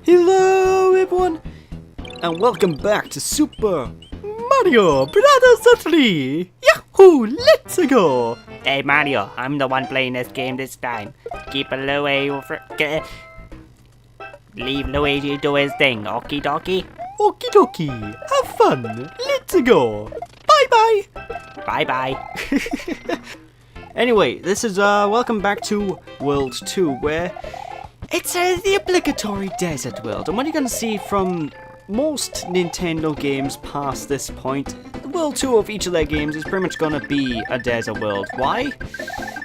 Hello everyone, and welcome back to Super Mario Brothers 3! Yahoo! Let's go! Hey Mario, I'm the one playing this game this time. Keep Luigi leave Luigi do his thing, okie dokie? Okie dokie, have fun, let's go! Bye bye! Bye bye. Anyway, this is welcome back to World 2, where it's the obligatory desert world, and what you're going to see from most Nintendo games past this point, World 2 of each of their games is pretty much going to be a desert world. Why?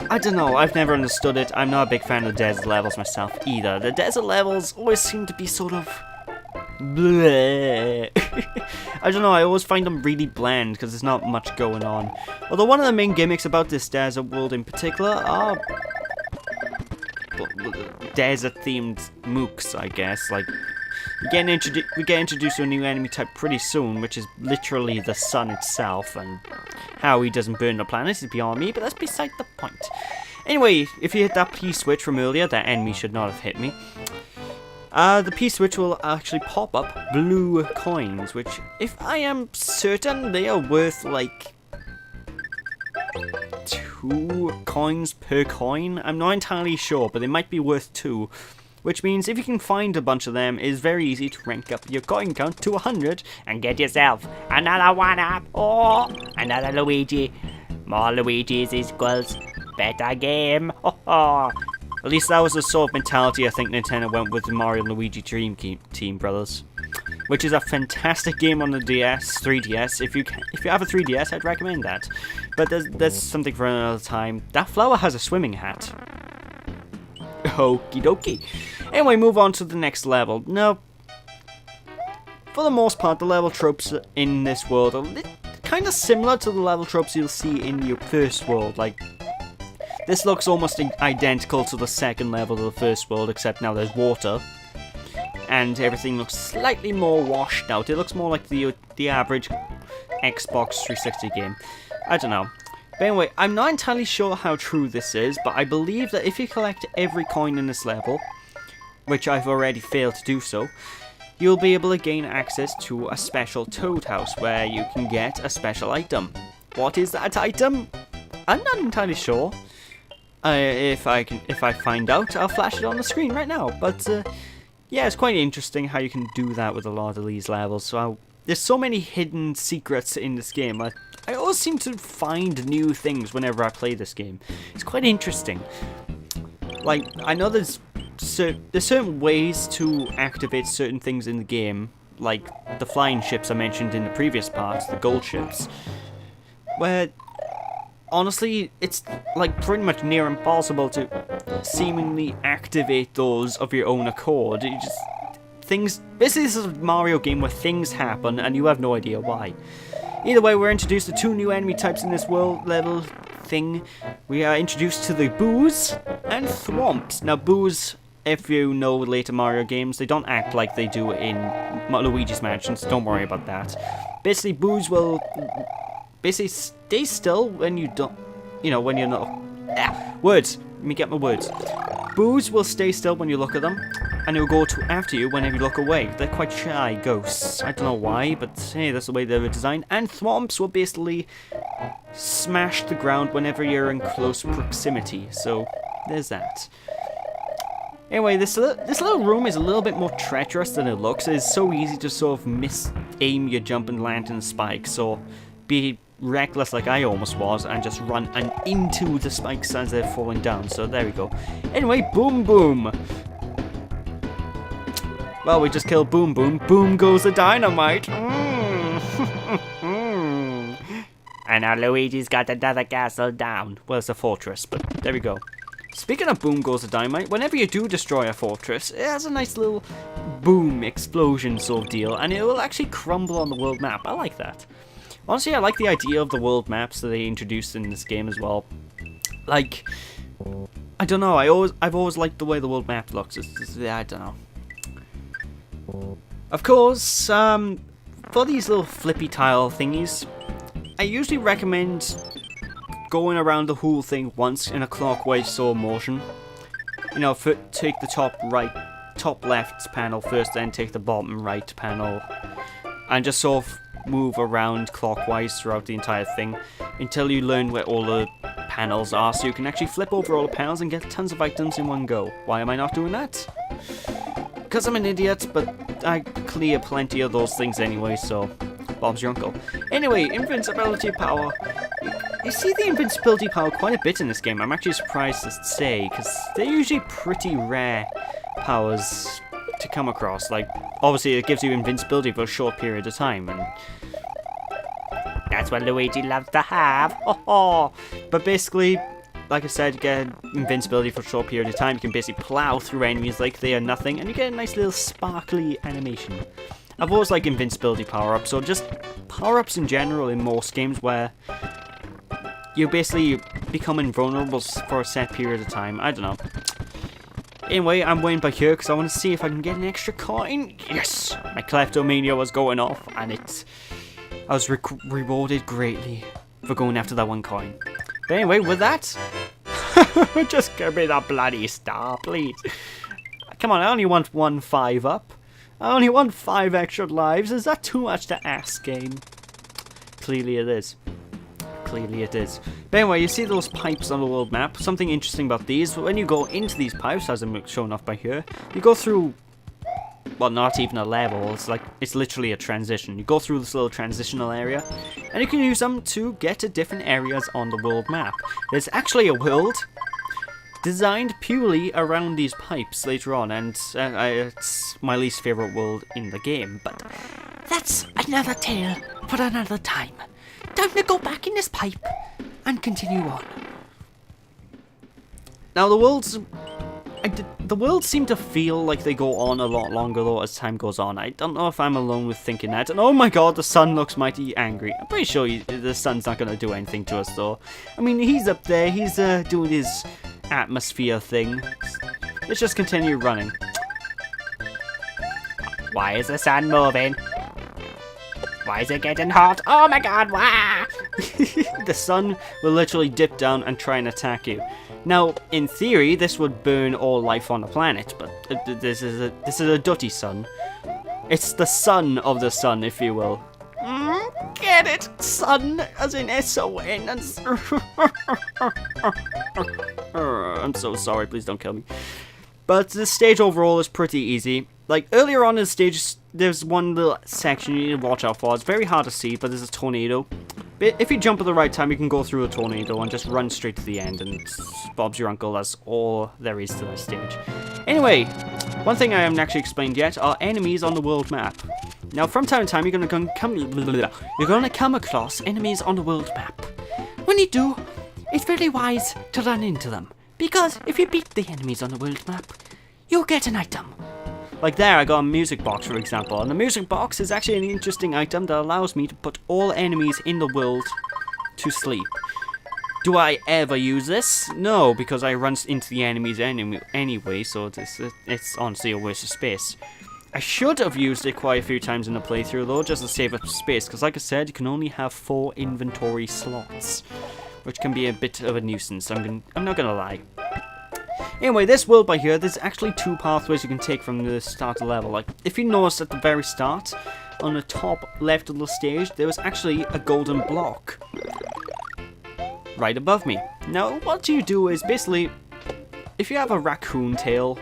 I don't know, I've never understood it. I'm not a big fan of the desert levels myself either. The desert levels always seem to be sort of bleh. I don't know, I always find them really bland because there's not much going on. Although one of the main gimmicks about this desert world in particular are desert-themed mooks, I guess. Like, we get introduced to a new enemy type pretty soon, which is literally the sun itself, and how he doesn't burn the planet is beyond me, but that's beside the point. Anyway, if you hit that P-switch from earlier, that enemy should not have hit me. The P-switch will actually pop up blue coins, which, if I am certain, they are worth, like, 2 coins per coin. I'm not entirely sure, but they might be worth 2. Which means if you can find a bunch of them, it's very easy to rank up your coin count to 100 And get yourself another one up. Oh, another Luigi. More Luigi's equals better game. Oh. At least that was the sort of mentality I think Nintendo went with the Mario and Luigi Dream Team Brothers. Which is a fantastic game on the DS, 3DS. If you have a 3DS, I'd recommend that. But there's something for another time. That flower has a swimming hat. Okie dokie. Anyway, move on to the next level. Now, for the most part, the level tropes in this world are kind of similar to the level tropes you'll see in your first world. Like, this looks almost identical to the second level of the first world, except now there's water. And everything looks slightly more washed out. It looks more like the average Xbox 360 game. I don't know. But anyway, I'm not entirely sure how true this is, but I believe that if you collect every coin in this level, which I've already failed to do so, you'll be able to gain access to a special Toad House where you can get a special item. What is that item? I'm not entirely sure. If I find out, I'll flash it on the screen right now. But yeah, it's quite interesting how you can do that with a lot of these levels. So there's so many hidden secrets in this game. I always seem to find new things whenever I play this game. It's quite interesting. Like, I know there's certain ways to activate certain things in the game, like the flying ships I mentioned in the previous parts, the gold ships, where honestly it's like pretty much near impossible to seemingly activate those of your own accord. This is a Mario game where things happen and you have no idea why. Either way, we're introduced to 2 new enemy types in this world level thing. We are introduced to the Boos and Thwomps. Now, Boos, if you know later Mario games, they don't act like they do in Luigi's Mansion, so don't worry about that. Basically, Boos will basically stay still when you don't, when you're not. Words. Let me get my words. Boos will stay still when you look at them, and they will go after you whenever you look away. They're quite shy ghosts. I don't know why, but hey, that's the way they were designed. And Thwomps will basically smash the ground whenever you're in close proximity. So there's that. Anyway, this little room is a little bit more treacherous than it looks. It's so easy to sort of miss-aim your jump and land in the spike. So be reckless like I almost was and just run into the spikes as they're falling down. So there we go. Anyway, boom boom. Well, we just killed Boom Boom. Boom goes the dynamite. And now Luigi's got another castle down. Well, it's a fortress, but there we go. Speaking of Boom goes the dynamite, whenever you do destroy a fortress, it has a nice little boom explosion sort of deal, and it will actually crumble on the world map. I like that. Honestly, I like the idea of the world maps that they introduced in this game as well. Like, I don't know, I've always liked the way the world map looks. I don't know. Of course, for these little flippy tile thingies, I usually recommend going around the whole thing once in a clockwise sort of motion. Take the top right top left panel first, then take the bottom right panel, and just sort of move around clockwise throughout the entire thing until you learn where all the panels are, so you can actually flip over all the panels and get tons of items in one go. Why am I not doing that? Because I'm an idiot, but I clear plenty of those things anyway, so Bob's your uncle. Anyway, invincibility power. You see the invincibility power quite a bit in this game. I'm actually surprised to say, because they're usually pretty rare powers to come across. Like, obviously it gives you invincibility for a short period of time, and That's what Luigi loves to have. Oh, but basically, like I said, you get invincibility for a short period of time. You can basically plow through enemies like they are nothing, and you get a nice little sparkly animation. I've always liked invincibility power-ups, or just power-ups in general in most games where you basically become invulnerable for a set period of time. I don't know. Anyway, I'm waiting by here because I want to see if I can get an extra coin. Yes! My kleptomania was going off, and I was rewarded greatly for going after that one coin. But anyway, with that, just give me the bloody star, please. come on, I only want 1 5-up. I only want 5 extra lives. Is that too much to ask, game? Clearly it is. Clearly it is. But anyway, you see those pipes on the world map. Something interesting about these, when you go into these pipes, as I'm showing off by here, you go through, well, not even a level, it's literally a transition. You go through this little transitional area, and you can use them to get to different areas on the world map. There's actually a world designed purely around these pipes later on, and it's my least favourite world in the game, but That's another tale for another time. Time to go back in this pipe and continue on. now the worlds seem to feel like they go on a lot longer though as time goes on. I don't know if I'm alone with thinking that. And oh my god, the sun looks mighty angry. I'm pretty sure the sun's not going to do anything to us though. I mean, he's up there, he's doing his atmosphere thing. Let's just continue running. Why is the sun moving? Why is it getting hot? Oh my god, why? The sun will literally dip down and try and attack you. Now, in theory, this would burn all life on the planet, but this is a dutty sun. It's the sun of the sun, if you will. Get it? Sun, as in S-O-N. I'm so sorry, please don't kill me. But the stage overall is pretty easy. Like, earlier on in the stage, there's one little section you need to watch out for. It's very hard to see, but there's a tornado. But if you jump at the right time, you can go through a tornado and just run straight to the end, and Bob's your uncle. That's all there is to this stage. Anyway, one thing I haven't actually explained yet are enemies on the world map. Now, from time to time, you're gonna come across enemies on the world map. When you do, it's very wise to run into them, because if you beat the enemies on the world map, you'll get an item. Like there, I got a music box, for example, and the music box is actually an interesting item that allows me to put all enemies in the world to sleep. Do I ever use this? No, because I run into the enemies anyway, so it's honestly a waste of space. I should have used it quite a few times in the playthrough though, just to save up space, because like I said, you can only have 4 inventory slots, which can be a bit of a nuisance, I'm not gonna lie. Anyway, this world by here, there's actually 2 pathways you can take from the start of the level. Like, if you notice at the very start, on the top left of the stage, there was actually a golden block right above me. Now, what you do is basically, if you have a raccoon tail,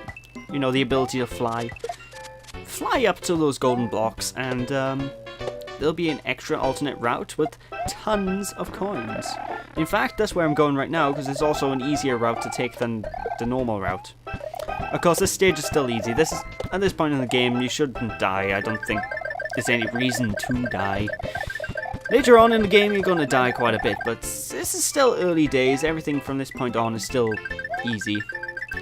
you know, the ability to fly up to those golden blocks, and there'll be an extra alternate route with tons of coins. In fact, that's where I'm going right now, because it's also an easier route to take than the normal route. Of course, this stage is still easy. At this point in the game, you shouldn't die. I don't think there's any reason to die. Later on in the game, you're going to die quite a bit, but this is still early days. Everything from this point on is still easy.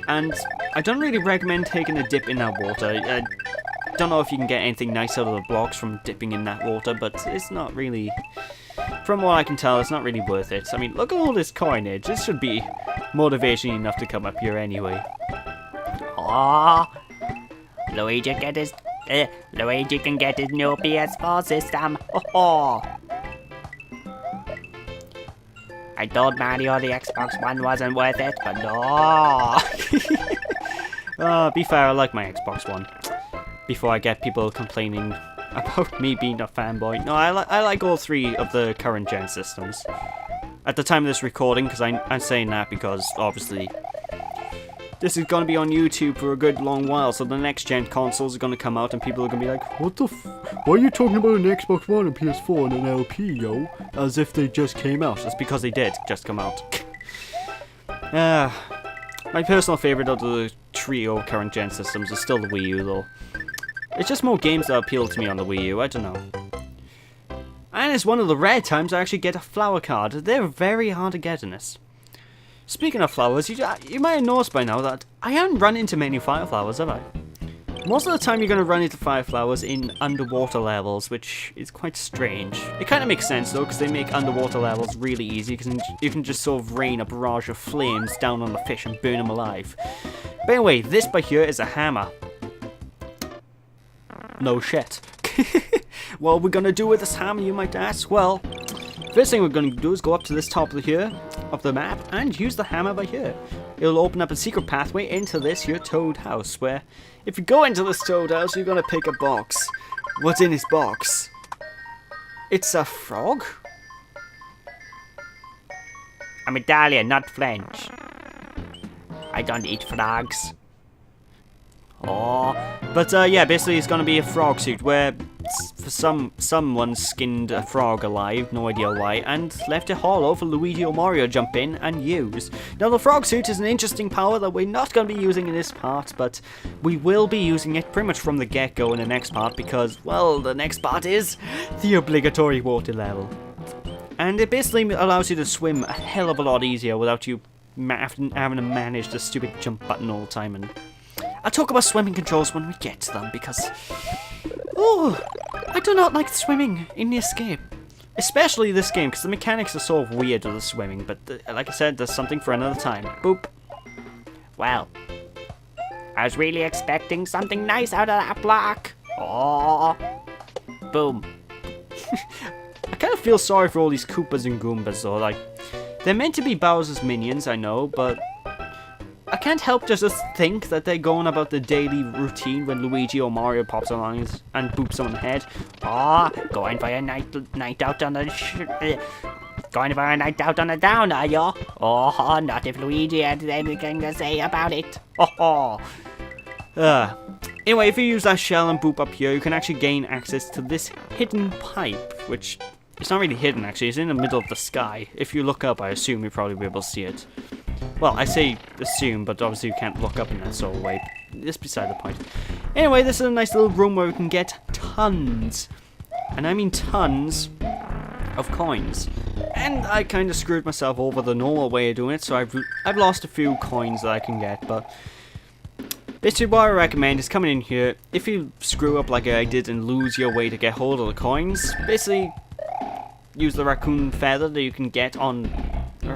And I don't really recommend taking a dip in that water. I don't know if you can get anything nice out of the blocks from dipping in that water, but it's not really... From what I can tell, it's not really worth it. I mean, look at all this coinage. This should be motivation enough to come up here anyway. Oh, Luigi can get his new PS4 system. Oh. I told Mario the Xbox One wasn't worth it, but no. Be fair, I like my Xbox One. Before I get people complaining about me being a fanboy. No, I like all 3 of the current gen systems. At the time of this recording, because I'm saying that because, obviously, this is going to be on YouTube for a good long while, so the next gen consoles are going to come out and people are going to be like, what the why are you talking about an Xbox One, a PS4, and an LP, yo? As if they just came out. That's because they did just come out. My personal favourite of the trio current gen systems is still the Wii U, though. It's just more games that appeal to me on the Wii U, I don't know. And it's one of the rare times I actually get a flower card. They're very hard to get in this. Speaking of flowers, you might have noticed by now that I haven't run into many fire flowers, have I? Most of the time you're going to run into fire flowers in underwater levels, which is quite strange. It kind of makes sense though, because they make underwater levels really easy, because you can just sort of rain a barrage of flames down on the fish and burn them alive. But anyway, this by here is a hammer. No shit. What are we going to do with this hammer, you might ask? Well, first thing we're going to do is go up to this top of the map and use the hammer by here. It'll open up a secret pathway into this here toad house, where if you go into this toad house, you're going to pick a box. What's in this box? It's a frog? I'm Italian, not French. I don't eat frogs. Oh, but yeah, basically it's gonna be a frog suit where someone skinned a frog alive, no idea why, and left it hollow for Luigi or Mario to jump in and use. Now the frog suit is an interesting power that we're not gonna be using in this part, but we will be using it pretty much from the get-go in the next part because, well, the next part is the obligatory water level. And it basically allows you to swim a hell of a lot easier without you having to manage the stupid jump button all the time. And I'll talk about swimming controls when we get to them, because oh, I do not like swimming in this game. Especially this game, because the mechanics are sort of weird with the swimming, but like I said, there's something for another time. Boop. Well, I was really expecting something nice out of that block. Oh, boom. I kind of feel sorry for all these Koopas and Goombas, though. Like, they're meant to be Bowser's minions, I know, but I can't help just think that they're going about the daily routine when Luigi or Mario pops along and boops on the head. Oh, going for a night out on the going for a night out on the down, are you? Oh, not if Luigi had anything to say about it. Oh. Anyway, if you use that shell and boop up here, you can actually gain access to this hidden pipe, which it's not really hidden actually, it's in the middle of the sky. If you look up, I assume you'll probably be able to see it. Well, I say assume, but obviously you can't look up in that sort of way. That's beside the point. Anyway, this is a nice little room where we can get tons, and I mean tons, of coins. And I kind of screwed myself over the normal way of doing it, so I've lost a few coins that I can get, but basically what I recommend is coming in here. If you screw up like I did and lose your way to get hold of the coins, basically use the raccoon feather that you can get on the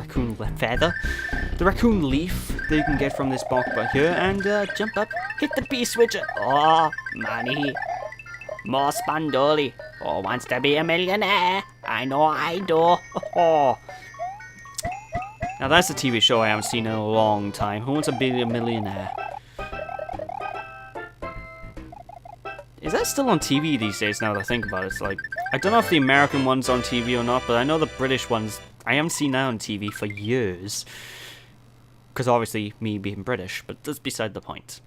raccoon leaf that you can get from this box right here, and jump up, hit the B switch. Oh, money. More spandoli. Oh, wants to be a millionaire. I know I do. Oh. Now that's a TV show I haven't seen in a long time. Who wants to be a millionaire? Is that still on TV these days now that I think about it? It's like, I don't know if the American one's on TV or not, but I know the British ones, I haven't seen that on TV for years. Because obviously, me being British, but that's beside the point.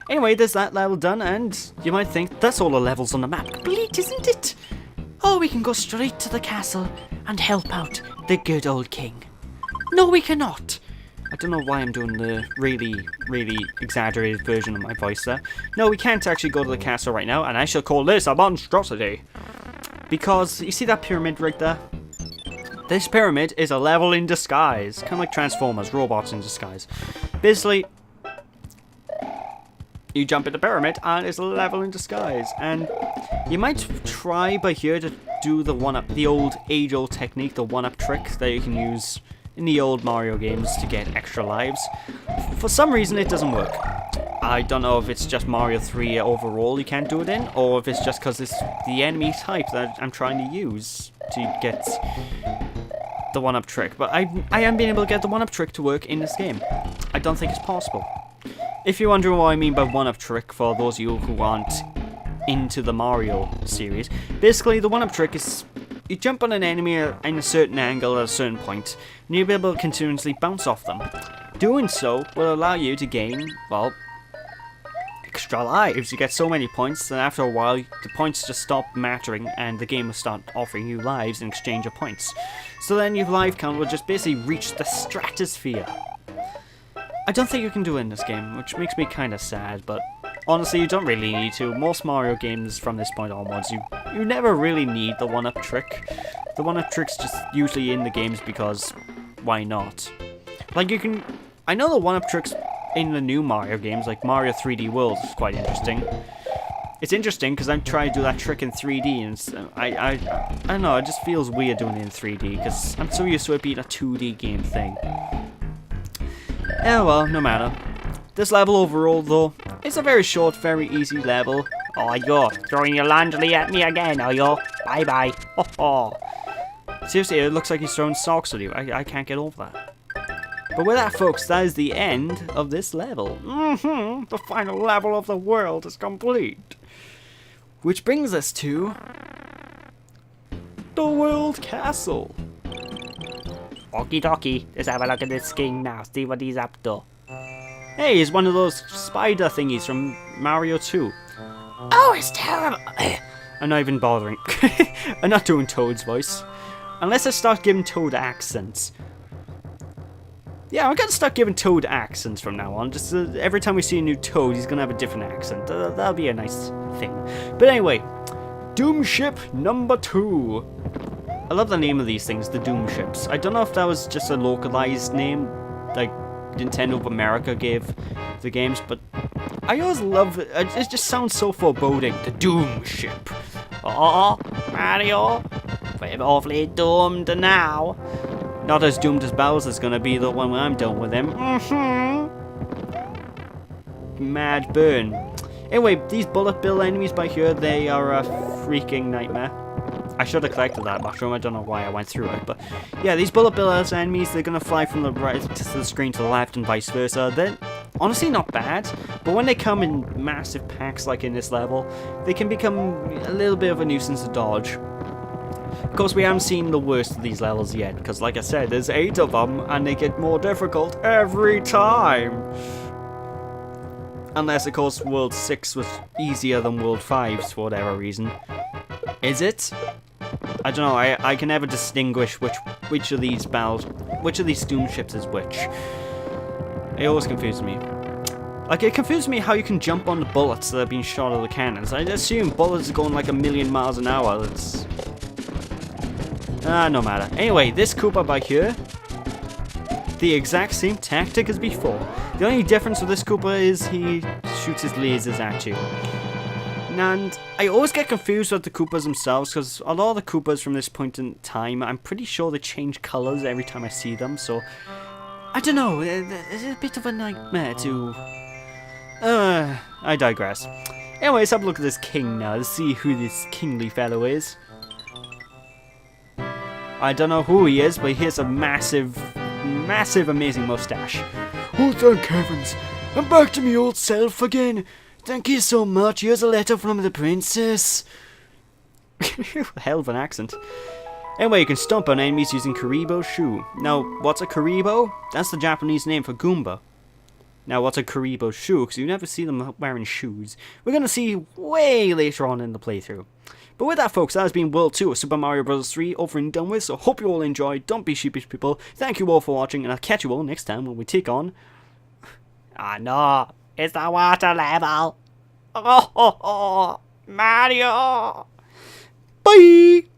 Anyway, there's that level done, and you might think, that's all the levels on the map. Complete, isn't it? Oh, we can go straight to the castle and help out the good old king. No, we cannot. I don't know why I'm doing the really, really exaggerated version of my voice there. No, we can't actually go to the castle right now, and I shall call this a monstrosity. Because, you see that pyramid right there? This pyramid is a level in disguise. Kind of like Transformers, robots in disguise. Basically, you jump in the pyramid and it's a level in disguise. And you might try by here to do the one-up, the old age-old technique, the one-up trick that you can use in the old Mario games to get extra lives. For some reason it doesn't work. I don't know if it's just Mario 3 overall you can't do it in, or if it's just because it's the enemy type that I'm trying to use to get the one-up trick. But I haven't been able to get the one-up trick to work in this game. I don't think it's possible. if you're wondering what I mean by one-up trick, for those of you who aren't into the Mario series, basically the one-up trick is you jump on an enemy in a certain angle at a certain point, and you'll be able to continuously bounce off them. Doing so will allow you to gain, well, extra lives. You get so many points, and after a while, the points just stop mattering, and the game will start offering you lives in exchange of points. So then your life count will just basically reach the stratosphere. I don't think you can do it in this game, which makes me kind of sad, but honestly, you don't really need to. Most Mario games from this point onwards, you never really need the one-up trick. The one-up trick's just usually in the games because why not? Like, you can... I know the one-up tricks in the new Mario games, like Mario 3D World, is quite interesting. It's interesting because I'm trying to do that trick in 3D, and it's, I don't know, it just feels weird doing it in 3D, because I'm so used to it being a 2D game thing. Yeah, well, no matter. This level overall, though, is a very short, very easy level. Oh, you're throwing your laundry at me again, are you? Bye-bye. Oh. Seriously, it looks like he's throwing socks at you. I can't get over that. But with that, folks, that is the end of this level. The final level of the world is complete. Which brings us to the World Castle. Okie dokie. Let's have a look at this king now. See what he's up to. Hey, he's one of those spider thingies from Mario 2. Oh, it's terrible. I'm not even bothering. I'm not doing Toad's voice. Unless I start giving Toad accents. Yeah, I'm gonna start giving Toad accents from now on. Just every time we see a new Toad, he's gonna have a different accent. That'll be a nice thing. But anyway, Doom Ship number 2. I love the name of these things, the Doom Ships. I don't know if that was just a localized name, like Nintendo of America gave the games, but I always love it. It just sounds so foreboding. The Doom Ship. Oh, Mario. We're awfully doomed now. Not as doomed as Bowser's gonna be the one when I'm done with him. Mad burn. Anyway, these bullet bill enemies by here, they are a freaking nightmare. I should have collected that mushroom, I don't know why I went through it, but yeah, these bullet bill enemies, they're gonna fly from the right to the screen to the left and vice versa. They're honestly not bad, but when they come in massive packs like in this level, they can become a little bit of a nuisance to dodge. Of course, we haven't seen the worst of these levels yet, because like I said, there's 8 of them, and they get more difficult every time. Unless, of course, World 6 was easier than World 5 for whatever reason. Is it? I don't know, I can never distinguish which of these Doom Ships is which. It always confuses me. Like, it confuses me how you can jump on the bullets that are being shot out of the cannons. I assume bullets are going like 1,000,000 miles an hour. That's... no matter. Anyway, this Koopa by here, the exact same tactic as before. The only difference with this Koopa is he shoots his lasers at you. And I always get confused with the Koopas themselves, because a lot of the Koopas from this point in time, I'm pretty sure they change colours every time I see them, so... I don't know, it's a bit of a nightmare to... I digress. Anyways, have a look at this king now, to see who this kingly fellow is. I don't know who he is, but he has a massive, amazing mustache. Oh, thank heavens! I'm back to my old self again! Thank you so much, here's a letter from the princess. Hell of an accent. Anyway, you can stomp on enemies using Karibo's shoe. Now, what's a Karibo? That's the Japanese name for Goomba. Now, what's a Karibo's shoe? Because you never see them wearing shoes. We're going to see way later on in the playthrough. But with that, folks, that has been World 2 of Super Mario Bros. 3 over and done with, so hope you all enjoyed. Don't be sheepish, people. Thank you all for watching, and I'll catch you all next time when we take on... Ah, no. It's the water level. Oh, Mario. Bye!